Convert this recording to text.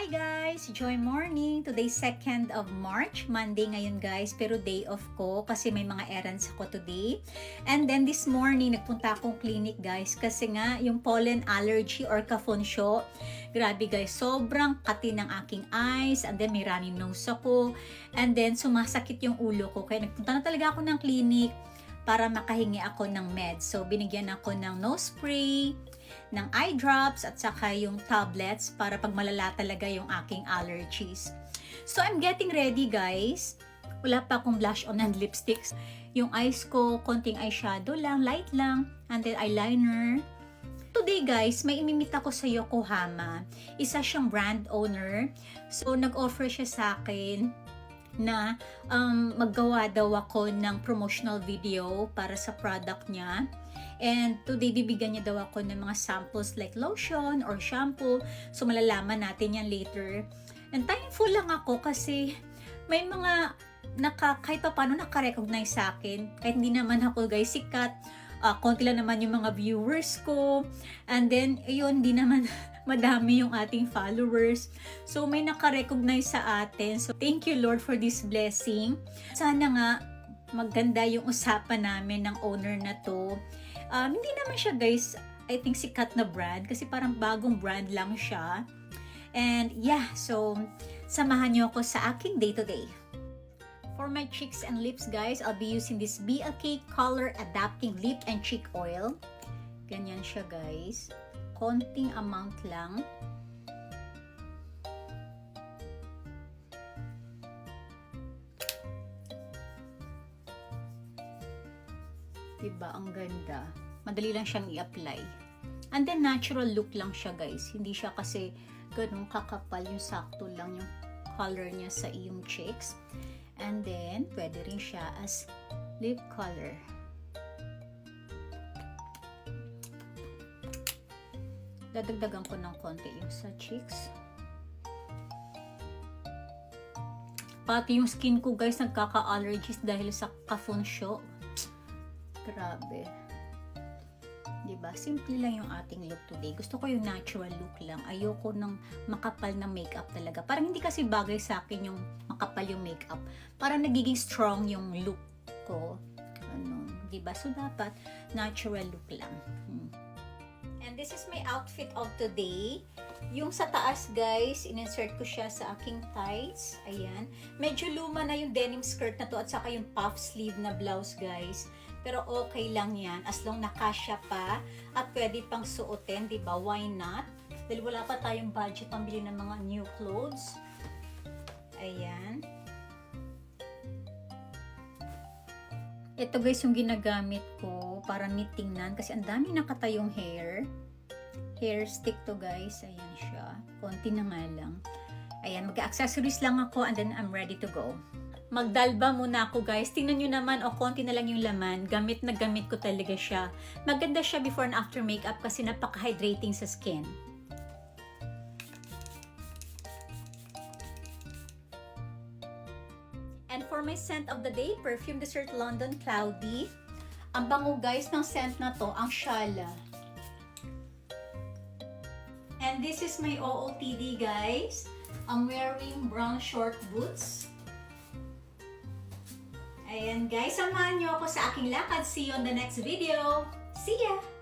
guys! Joy morning! Today's 2nd of March. Monday ngayon guys, pero day off ko kasi may mga errands ako today. And then this morning, nagpunta akong clinic guys kasi nga yung pollen allergy or kafunsyo. Grabe guys, sobrang kati ng aking eyes and then may running nose ako. And then sumasakit yung ulo ko. Kaya nagpunta na talaga ako ng clinic para makahingi ako ng meds. So binigyan ako ng nose spray, ng eye drops at saka yung tablets para pag malala talaga yung aking allergies. So I'm getting ready guys. Wala pa akong blush on and lipsticks. Yung eyes ko, konting eyeshadow lang, light lang, and then eyeliner. Today guys, may imimit ako sa Yokohama. Isa siyang brand owner. So nag-offer siya sa akin na maggawa daw ako ng promotional video para sa product niya. And today, bibigyan niya daw ako ng mga samples like lotion or shampoo. So, malalaman natin yan later. And thankful lang ako kasi may mga kahit pa paano naka-recognize sa akin. Kahit hindi naman ako guys sikat. Konti lang naman yung mga viewers ko. And then, ayun, di naman madami yung ating followers. So, may naka-recognize sa atin. So, thank you Lord for this blessing. Sana nga, maganda yung usapan namin ng owner na to. Hindi naman siya guys, I think sikat na brand kasi parang bagong brand lang siya. And yeah, so samahan niyo ako sa aking day-to-day. For my cheeks and lips guys, I'll be using this BLK Color Adapting Lip and Cheek Oil. Ganyan siya guys. Konting amount lang. Diba? Ang ganda. Madali lang siyang i-apply. And then, natural look lang siya, guys. Hindi siya kasi ganun kakapal. Yung sakto lang yung color niya sa iyong cheeks. And then, pwede rin siya as lip color. Dadagdagan ko ng konti yung sa cheeks. Pati yung skin ko, guys, nagkaka-allergies dahil sa kafunsyo. Grabe. Diba? Simple lang yung ating look today. Gusto ko yung natural look lang. Ayoko ng makapal na makeup talaga. Parang hindi kasi bagay sa akin yung makapal yung makeup. Parang nagiging strong yung look ko. Ano, diba? So, dapat natural look lang. And this is my outfit of today. Yung sa taas, guys, in-insert ko siya sa aking tights. Ayan. Medyo luma na yung denim skirt na to at saka yung puff sleeve na blouse, guys. Pero okay lang yan as long nakasya pa at pwede pang suotin, diba? Why not? Dahil wala pa tayong budget pambili ng mga new clothes. Ayan. Ito guys yung ginagamit ko para tingnan kasi ang dami nakatayong hair. Hair stick to guys. Ayan siya. Konti na nga lang. Ayan, mag-accessories lang ako and then I'm ready to go. Magdalba muna ako guys. Tingnan nyo naman, konti na lang yung laman. Gamit na gamit ko talaga siya. Maganda siya before and after makeup kasi napaka-hydrating sa skin. And for my scent of the day, Perfume Dessert London Cloudy. Ang bango guys ng scent na to, ang Shala. And this is my OOTD guys. I'm wearing brown short boots. Ayan guys, samahan niyo ako sa aking lakad. See you on the next video. See ya!